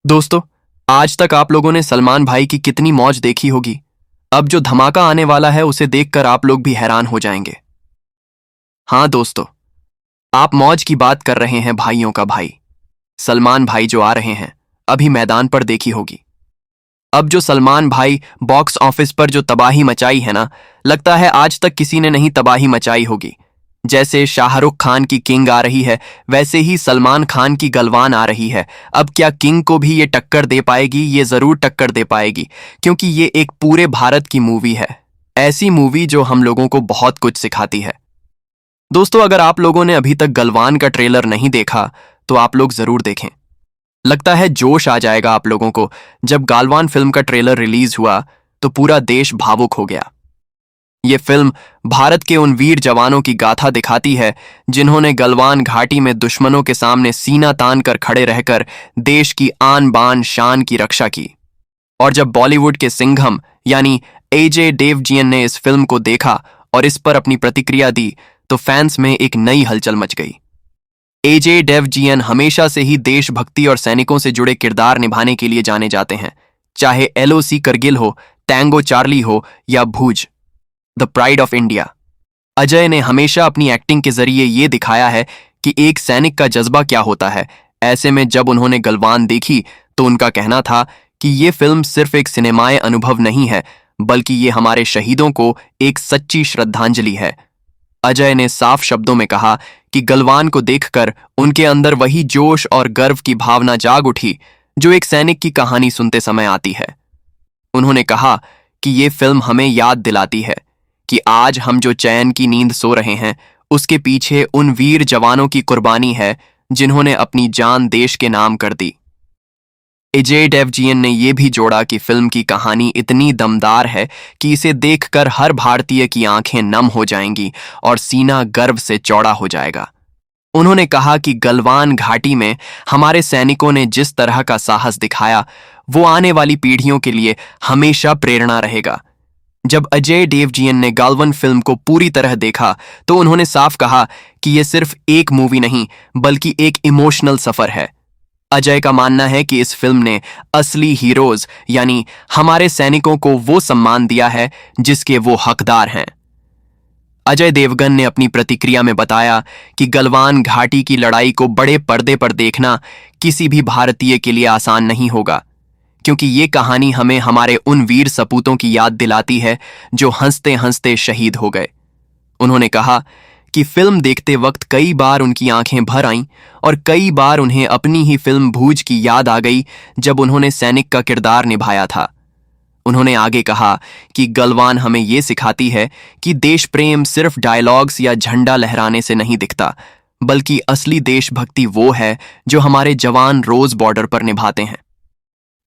दोस्तों, आज तक आप लोगों ने सलमान भाई की कितनी मौज देखी होगी। अब जो धमाका आने वाला है उसे देखकर आप लोग भी हैरान हो जाएंगे। हाँ दोस्तों, आप मौज की बात कर रहे हैं। भाइयों का भाई सलमान भाई जो आ रहे हैं, अभी मैदान पर देखी होगी। अब जो सलमान भाई बॉक्स ऑफिस पर जो तबाही मचाई है ना, लगता है आज तक किसी ने नहीं तबाही मचाई होगी। जैसे शाहरुख खान की किंग आ रही है, वैसे ही सलमान खान की गलवान आ रही है। अब क्या किंग को भी ये टक्कर दे पाएगी? ये जरूर टक्कर दे पाएगी, क्योंकि ये एक पूरे भारत की मूवी है। ऐसी मूवी जो हम लोगों को बहुत कुछ सिखाती है। दोस्तों, अगर आप लोगों ने अभी तक गलवान का ट्रेलर नहीं देखा तो आप लोग जरूर देखें। लगता है जोश आ जाएगा आप लोगों को। जब गालवान फिल्म का ट्रेलर रिलीज हुआ तो पूरा देश भावुक हो गया। ये फिल्म भारत के उन वीर जवानों की गाथा दिखाती है जिन्होंने गलवान घाटी में दुश्मनों के सामने सीना तान कर खड़े रहकर देश की आन बान शान की रक्षा की। और जब बॉलीवुड के सिंघम यानी एजे देवजीएन ने इस फिल्म को देखा और इस पर अपनी प्रतिक्रिया दी तो फैंस में एक नई हलचल मच गई। एजे देवजीएन हमेशा से ही देशभक्ति और सैनिकों से जुड़े किरदार निभाने के लिए जाने जाते हैं, चाहे एलओसी करगिल हो, टैंगो चार्ली हो या Bhuj the pride of India. Ajay ने हमेशा अपनी एक्टिंग के जरिए ये दिखाया है कि एक सैनिक का जज्बा क्या होता है। ऐसे में जब उन्होंने गलवान देखी तो उनका कहना था कि ये फिल्म सिर्फ एक सिनेमाए अनुभव नहीं है, बल्कि ये हमारे शहीदों को एक सच्ची श्रद्धांजलि है। अजय ने साफ शब्दों में कहा कि गलवान को देखकर उनके अंदर वही जोश और गर्व की भावना जाग उठी जो एक सैनिक की कहानी सुनते समय आती है। उन्होंने कहा कि ये फिल्म हमें याद दिलाती है कि आज हम जो चैन की नींद सो रहे हैं उसके पीछे उन वीर जवानों की कुर्बानी है जिन्होंने अपनी जान देश के नाम कर दी। अजय देवजीएन ने यह भी जोड़ा कि फिल्म की कहानी इतनी दमदार है कि इसे देखकर हर भारतीय की आंखें नम हो जाएंगी और सीना गर्व से चौड़ा हो जाएगा। उन्होंने कहा कि गलवान घाटी में हमारे सैनिकों ने जिस तरह का साहस दिखाया वो आने वाली पीढ़ियों के लिए हमेशा प्रेरणा रहेगा। जब अजय देवजीएन ने गालवन फिल्म को पूरी तरह देखा तो उन्होंने साफ कहा कि यह सिर्फ एक मूवी नहीं बल्कि एक इमोशनल सफर है। अजय का मानना है कि इस फिल्म ने असली हीरोज यानी हमारे सैनिकों को वो सम्मान दिया है जिसके वो हकदार हैं। अजय देवगन ने अपनी प्रतिक्रिया में बताया कि गलवान घाटी की लड़ाई को बड़े पर्दे पर देखना किसी भी भारतीय के लिए आसान नहीं होगा, क्योंकि ये कहानी हमें हमारे उन वीर सपूतों की याद दिलाती है जो हंसते हंसते शहीद हो गए। उन्होंने कहा कि फिल्म देखते वक्त कई बार उनकी आंखें भर आईं और कई बार उन्हें अपनी ही फिल्म भूज की याद आ गई जब उन्होंने सैनिक का किरदार निभाया था। उन्होंने आगे कहा कि गलवान हमें ये सिखाती है कि देश प्रेम सिर्फ डायलॉग्स या झंडा लहराने से नहीं दिखता, बल्कि असली देशभक्ति वो है जो हमारे जवान रोज बॉर्डर पर निभाते हैं।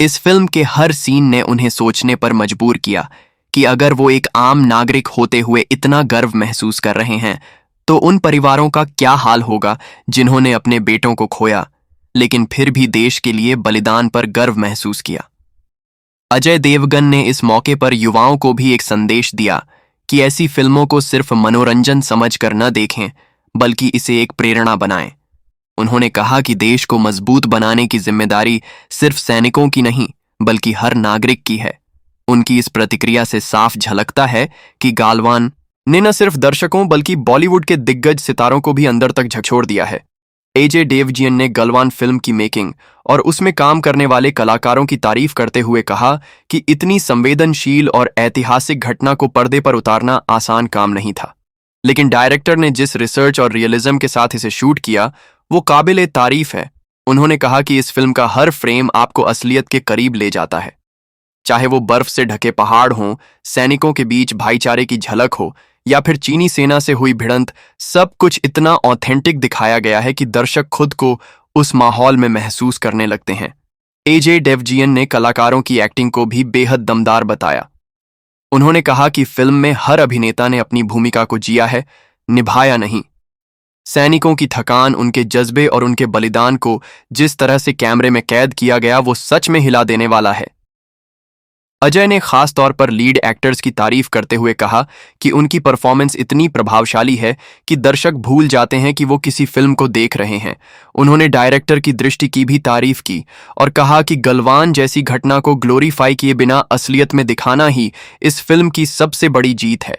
इस फिल्म के हर सीन ने उन्हें सोचने पर मजबूर किया कि अगर वो एक आम नागरिक होते हुए इतना गर्व महसूस कर रहे हैं तो उन परिवारों का क्या हाल होगा जिन्होंने अपने बेटों को खोया लेकिन फिर भी देश के लिए बलिदान पर गर्व महसूस किया। अजय देवगन ने इस मौके पर युवाओं को भी एक संदेश दिया कि ऐसी फिल्मों को सिर्फ मनोरंजन समझकर न देखें बल्कि इसे एक प्रेरणा बनाएं। उन्होंने कहा कि देश को मजबूत बनाने की जिम्मेदारी सिर्फ सैनिकों की नहीं बल्कि हर नागरिक की है। उनकी इस प्रतिक्रिया से साफ झलकता है कि गालवान ने न सिर्फ दर्शकों बल्कि बॉलीवुड के दिग्गज सितारों को भी अंदर तक झकझोर दिया है। एजे देवजीएन ने गलवान फिल्म की मेकिंग और उसमें काम करने वाले कलाकारों की तारीफ करते हुए कहा कि इतनी संवेदनशील और ऐतिहासिक घटना को पर्दे पर उतारना आसान काम नहीं था, लेकिन डायरेक्टर ने जिस रिसर्च और रियलिज्म के साथ इसे शूट किया वो काबिले तारीफ है। उन्होंने कहा कि इस फिल्म का हर फ्रेम आपको असलियत के करीब ले जाता है, चाहे वो बर्फ से ढके पहाड़ हों, सैनिकों के बीच भाईचारे की झलक हो या फिर चीनी सेना से हुई भिड़ंत। सब कुछ इतना ऑथेंटिक दिखाया गया है कि दर्शक खुद को उस माहौल में महसूस करने लगते हैं। एजे देवजीएन ने कलाकारों की एक्टिंग को भी बेहद दमदार बताया। उन्होंने कहा कि फिल्म में हर अभिनेता ने अपनी भूमिका को जिया है, निभाया नहीं। सैनिकों की थकान, उनके जज्बे और उनके बलिदान को जिस तरह से कैमरे में कैद किया गया वो सच में हिला देने वाला है। अजय ने खास तौर पर लीड एक्टर्स की तारीफ करते हुए कहा कि उनकी परफॉर्मेंस इतनी प्रभावशाली है कि दर्शक भूल जाते हैं कि वो किसी फिल्म को देख रहे हैं। उन्होंने डायरेक्टर की दृष्टि की भी तारीफ की और कहा कि गलवान जैसी घटना को ग्लोरीफाई किए बिना असलियत में दिखाना ही इस फिल्म की सबसे बड़ी जीत है।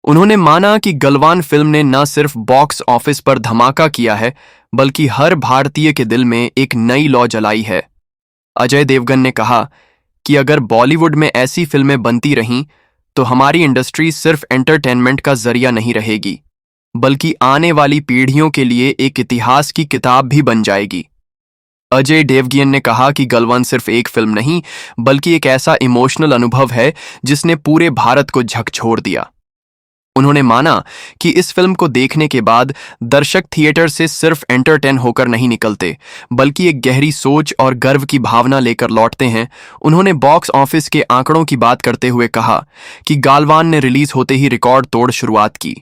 उन्होंने माना कि गलवान फिल्म ने न सिर्फ बॉक्स ऑफिस पर धमाका किया है, बल्कि हर भारतीय के दिल में एक नई लौ जलाई है। अजय देवगन ने कहा कि अगर बॉलीवुड में ऐसी फिल्में बनती रहीं तो हमारी इंडस्ट्री सिर्फ एंटरटेनमेंट का जरिया नहीं रहेगी, बल्कि आने वाली पीढ़ियों के लिए एक इतिहास की किताब भी बन जाएगी। अजय देवगन ने कहा कि गलवान सिर्फ एक फिल्म नहीं, बल्कि एक ऐसा इमोशनल अनुभव है जिसने पूरे भारत को झकझोर दिया। उन्होंने माना कि इस फिल्म को देखने के बाद दर्शक थिएटर से सिर्फ एंटरटेन होकर नहीं निकलते, बल्कि एक गहरी सोच और गर्व की भावना लेकर लौटते हैं। उन्होंने बॉक्स ऑफिस के आंकड़ों की बात करते हुए कहा कि गलवान ने रिलीज होते ही रिकॉर्ड तोड़ शुरुआत की।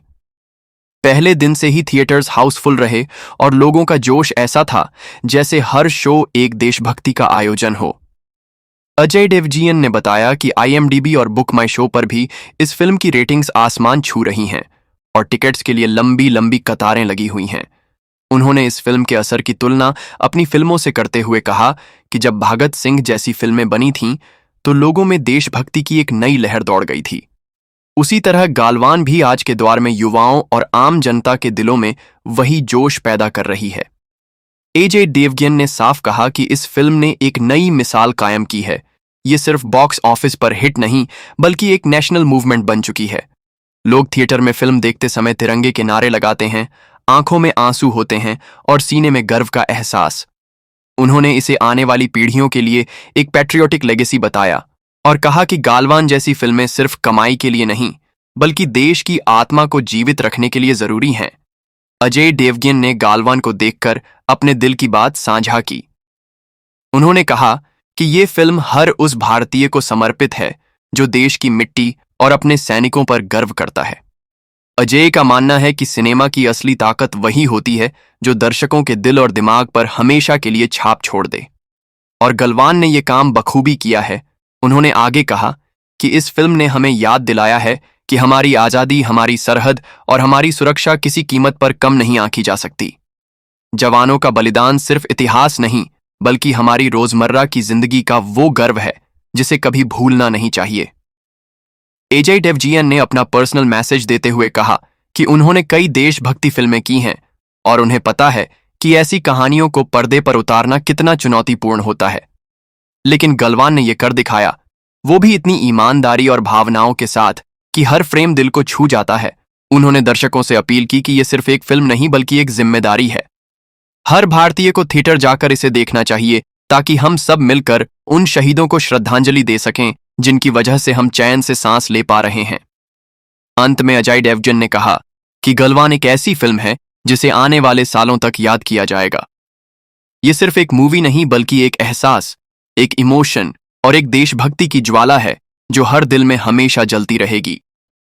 पहले दिन से ही थिएटर्स हाउसफुल रहे और लोगों का जोश ऐसा था जैसे हर शो एक देशभक्ति का आयोजन हो। अजय देवगन ने बताया कि IMDb और बुक माई शो पर भी इस फिल्म की रेटिंग्स आसमान छू रही हैं और टिकट्स के लिए लंबी लंबी कतारें लगी हुई हैं। उन्होंने इस फिल्म के असर की तुलना अपनी फिल्मों से करते हुए कहा कि जब भगत सिंह जैसी फिल्में बनी थीं तो लोगों में देशभक्ति की एक नई लहर दौड़ गई थी। उसी तरह गलवान भी आज के दौर में युवाओं और आम जनता के दिलों में वही जोश पैदा कर रही है। अजय देवगन ने साफ कहा कि इस फिल्म ने एक नई मिसाल कायम की है। ये सिर्फ बॉक्स ऑफिस पर हिट नहीं, बल्कि एक नेशनल मूवमेंट बन चुकी है। लोग थिएटर में फिल्म देखते समय तिरंगे के नारे लगाते हैं, आंखों में आंसू होते हैं और सीने में गर्व का एहसास। उन्होंने इसे आने वाली पीढ़ियों के लिए एक पैट्रियोटिक लेगेसी बताया और कहा कि गलवान जैसी फिल्में सिर्फ कमाई के लिए नहीं, बल्कि देश की आत्मा को जीवित रखने के लिए जरूरी हैं। अजय देवगन ने गलवान को देखकर अपने दिल की बात साझा की। उन्होंने कहा कि ये फिल्म हर उस भारतीय को समर्पित है जो देश की मिट्टी और अपने सैनिकों पर गर्व करता है। अजय का मानना है कि सिनेमा की असली ताकत वही होती है जो दर्शकों के दिल और दिमाग पर हमेशा के लिए छाप छोड़ दे, और गलवान ने यह काम बखूबी किया है। उन्होंने आगे कहा कि इस फिल्म ने हमें याद दिलाया है कि हमारी आज़ादी, हमारी सरहद और हमारी सुरक्षा किसी कीमत पर कम नहीं आंकी जा सकती। जवानों का बलिदान सिर्फ इतिहास नहीं, बल्कि हमारी रोजमर्रा की जिंदगी का वो गर्व है जिसे कभी भूलना नहीं चाहिए। अजय देवगन ने अपना पर्सनल मैसेज देते हुए कहा कि उन्होंने कई देशभक्ति फिल्में की हैं और उन्हें पता है कि ऐसी कहानियों को पर्दे पर उतारना कितना चुनौतीपूर्ण होता है, लेकिन गलवान ने यह कर दिखाया, वो भी इतनी ईमानदारी और भावनाओं के साथ कि हर फ्रेम दिल को छू जाता है। उन्होंने दर्शकों से अपील की कि यह सिर्फ एक फिल्म नहीं, बल्कि एक जिम्मेदारी है। हर भारतीय को थिएटर जाकर इसे देखना चाहिए ताकि हम सब मिलकर उन शहीदों को श्रद्धांजलि दे सकें जिनकी वजह से हम चैन से सांस ले पा रहे हैं। अंत में अजय देवगन ने कहा कि गलवान एक ऐसी फिल्म है जिसे आने वाले सालों तक याद किया जाएगा। ये सिर्फ एक मूवी नहीं, बल्कि एक एहसास, एक इमोशन और एक देशभक्ति की ज्वाला है जो हर दिल में हमेशा जलती रहेगी।